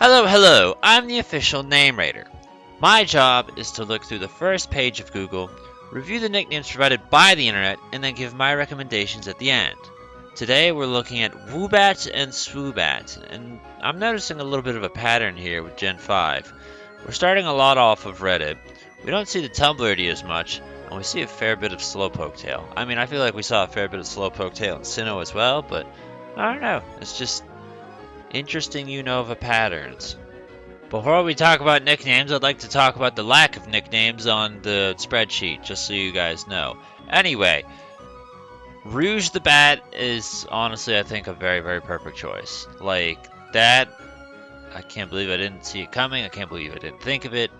Hello, hello, I'm the official name raider. My job is to look through the first page of Google, review the nicknames provided by the internet, and then give my recommendations at the end. Today we're looking at Woobat and Swoobat, and I'm noticing a little bit of a pattern here with Gen 5. We're starting a lot off of Reddit. We don't see the Tumblr ID as much, and we see a fair bit of Slowpoke Tail. I mean, I feel like we saw a fair bit of Slowpoke Tail in Sinnoh as well, but I don't know. It's just interesting Unova patterns. Before we talk about nicknames, I'd like to talk about the lack of nicknames on the spreadsheet, just so you guys know. Anyway, Rouge the Bat is honestly, I think, a very, very perfect choice. Like, that, I can't believe I didn't see it coming. I can't believe I didn't think of it.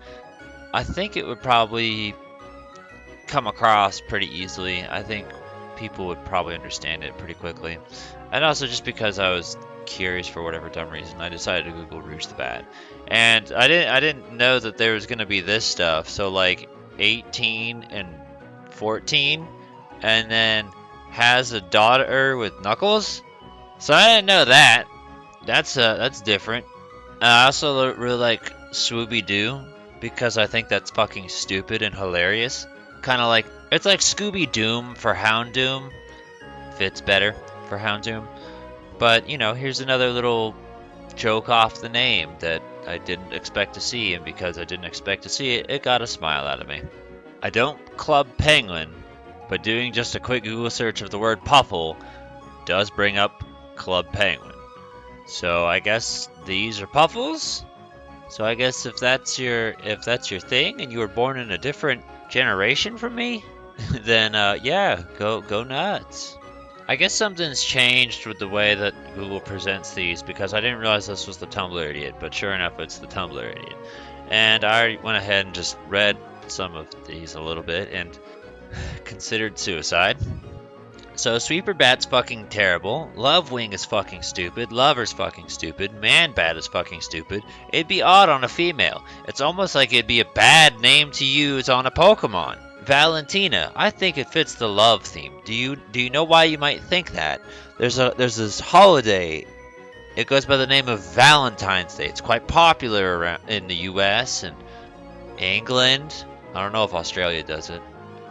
I think it would probably come across pretty easily. I think people would probably understand it pretty quickly. And also just because I was curious for whatever dumb reason, I decided to Google Rouge the Bat. And I didn't know that there was going to be this stuff. So like 18 and 14, and then has a daughter with Knuckles. So I didn't know that. That's different. I also really like Swooby Doo because I think that's fucking stupid and hilarious. Kind of like, it's like Scooby Doom for Houndoom. Fits better for Houndoom. But, you know, here's another little joke off the name that I didn't expect to see, and because I didn't expect to see it, it got a smile out of me. I don't club Penguin, but doing just a quick Google search of the word Puffle does bring up Club Penguin. So I guess these are Puffles? So I guess if that's your thing and you were born in a different generation from me, then yeah, go nuts. I guess something's changed with the way that Google presents these, because I didn't realize this was the Tumblr idiot, but sure enough, it's the Tumblr idiot. And I went ahead and just read some of these a little bit and considered suicide. So Sweeper Bat's fucking terrible, Love Wing is fucking stupid, Lover's fucking stupid, Man Bat is fucking stupid. It'd be odd on a female. It's almost like it'd be a bad name to use on a Pokemon. Valentina, I think it fits the love theme. Do you know why you might think that? There's this holiday. It goes by the name of Valentine's Day. It's quite popular around in the U.S. and England. I don't know if Australia does it.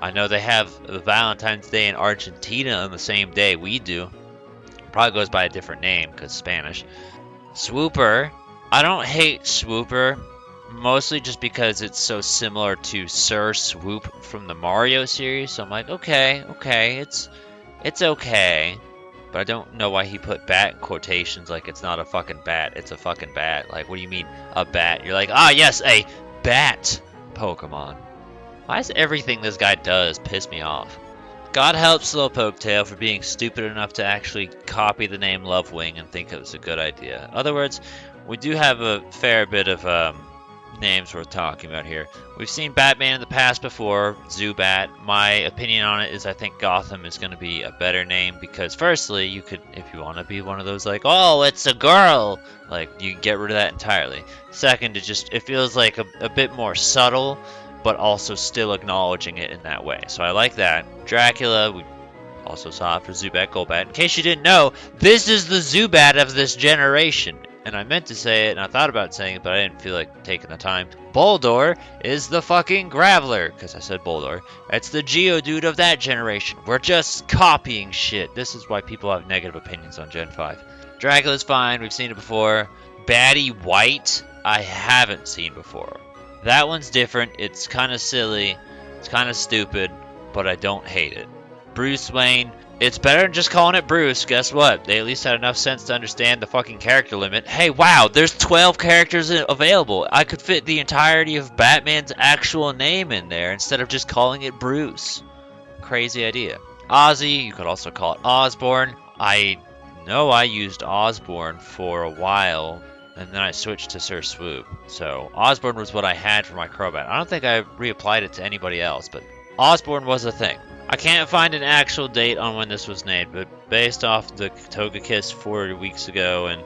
I know they have Valentine's Day in Argentina on the same day we do. Probably goes by a different name because Spanish. Swooper, I don't hate Swooper. Mostly just because it's so similar to Sir Swoop from the Mario series. So I'm like, okay, it's okay. But I don't know why he put bat in quotations like it's not a fucking bat. It's a fucking bat. Like, what do you mean, a bat? You're like, ah, yes, a bat Pokemon. Why does everything this guy does piss me off? God help Slowpoke Tail for being stupid enough to actually copy the name Love Wing and think it was a good idea. In other words, we do have a fair bit of names worth talking about here. We've seen Batman in the past before, Zubat. My opinion on it is I think Gotham is going to be a better name because firstly, you could, if you want to be one of those like, oh, it's a girl, like you can get rid of that entirely. Second, it feels like a bit more subtle, but also still acknowledging it in that way. So I like that. Dracula, we also saw it for Zubat Golbat. In case you didn't know, this is the Zubat of this generation. And I meant to say it, and I thought about saying it, but I didn't feel like taking the time. Boldor is the fucking Graveler, because I said Boldor. It's the Geodude of that generation. We're just copying shit. This is why people have negative opinions on Gen 5. Dracula's fine, we've seen it before. Batty White, I haven't seen before. That one's different, it's kind of silly, it's kind of stupid, but I don't hate it. Bruce Wayne, it's better than just calling it Bruce. Guess what? They at least had enough sense to understand the fucking character limit. Hey, wow, there's 12 characters available. I could fit the entirety of Batman's actual name in there instead of just calling it Bruce. Crazy idea. Ozzy, you could also call it Osborne. I know I used Osborne for a while, and then I switched to Sir Swoop. So Osborne was what I had for my Crobat. I don't think I reapplied it to anybody else, but Osborne was a thing. I can't find an actual date on when this was named, but based off the Togekiss 4 weeks ago, and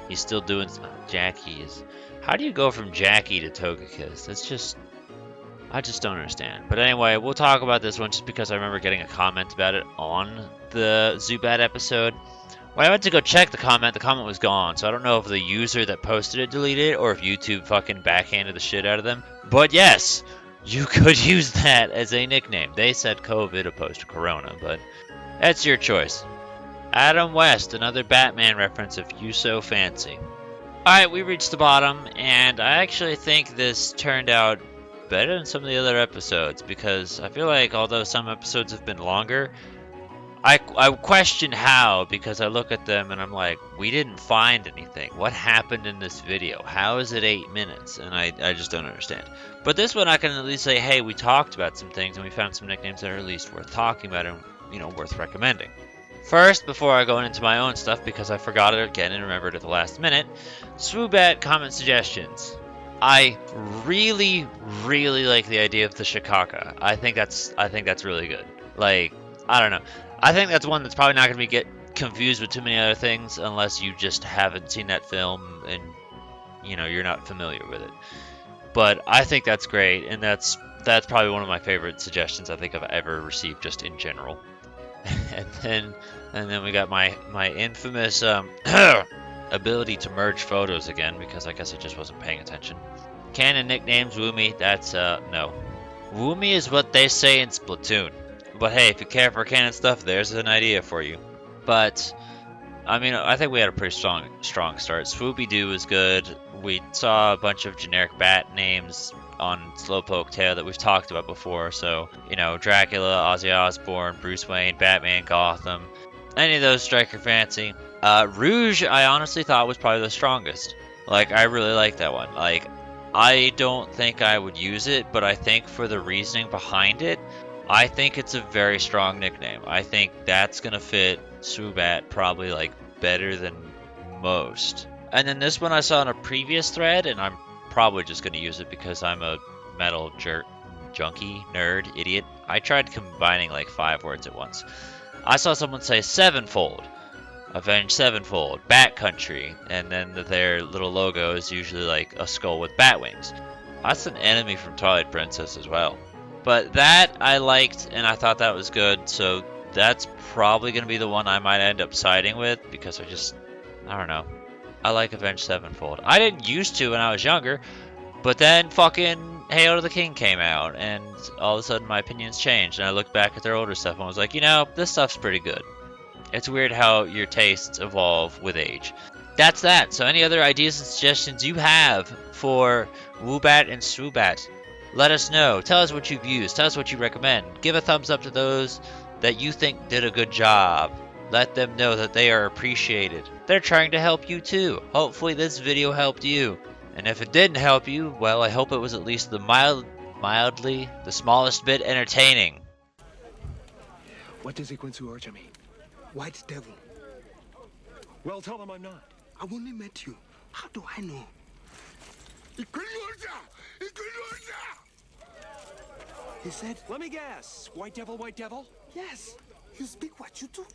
he's still doing Jackies. How do you go from Jackie to Togekiss? I just don't understand. But anyway, we'll talk about this one just because I remember getting a comment about it on the Zubat episode. When I went to go check the comment was gone, so I don't know if the user that posted it deleted it or if YouTube fucking backhanded the shit out of them. But yes, you could use that as a nickname. They said COVID opposed to Corona, but that's your choice. Adam West, another Batman reference if you so fancy. Alright, we reached the bottom, and I actually think this turned out better than some of the other episodes, because I feel like although some episodes have been longer, I question how, because I look at them and I'm like, we didn't find anything. What happened in this video? How is it 8 minutes? And I just don't understand. But this one I can at least say, hey, we talked about some things and we found some nicknames that are at least worth talking about and, you know, worth recommending. First, before I go into my own stuff, because I forgot it again and remembered at the last minute, Swoobat comment suggestions. I really, really like the idea of the Shikaka. I think that's really good. Like, I don't know. I think that's one that's probably not going to get confused with too many other things unless you just haven't seen that film and, you know, you're not familiar with it. But I think that's great, and that's probably one of my favorite suggestions I think I've ever received just in general. and then we got my infamous ability to merge photos again, because I guess I just wasn't paying attention. Canon nicknames, Woomy, that's no. Woomy is what they say in Splatoon. But hey, if you care for canon stuff, there's an idea for you. But, I mean, I think we had a pretty strong start. Swoopy-Doo was good. We saw a bunch of generic bat names on Slowpoke Tail that we've talked about before. So, you know, Dracula, Ozzy Osbourne, Bruce Wayne, Batman, Gotham. Any of those strike your fancy. Rouge, I honestly thought was probably the strongest. Like, I really like that one. Like, I don't think I would use it, but I think for the reasoning behind it, I think it's a very strong nickname. I think that's going to fit Swoobat probably, like, better than most. And then this one I saw in a previous thread, and I'm probably just going to use it because I'm a metal junkie, nerd, idiot. I tried combining, like, 5 words at once. I saw someone say Sevenfold, Avenged Sevenfold, Bat Country, and then their little logo is usually, like, a skull with bat wings. That's an enemy from Twilight Princess as well. But that I liked, and I thought that was good, so that's probably going to be the one I might end up siding with, because I don't know. I like Avenged Sevenfold. I didn't used to when I was younger, but then fucking Hail to the King came out, and all of a sudden my opinions changed, and I looked back at their older stuff and was like, you know, this stuff's pretty good. It's weird how your tastes evolve with age. That's that. So any other ideas and suggestions you have for Woobat and Swoobat, let us know. Tell us what you've used. Tell us what you recommend. Give a thumbs up to those that you think did a good job. Let them know that they are appreciated. They're trying to help you too. Hopefully this video helped you. And if it didn't help you, well, I hope it was at least the mildly, the smallest bit entertaining. What does he want to urge me? White devil. Well, tell him I'm not. I've only met you. How do I know? He said, let me guess. White devil, white devil? Yes. You speak what you do.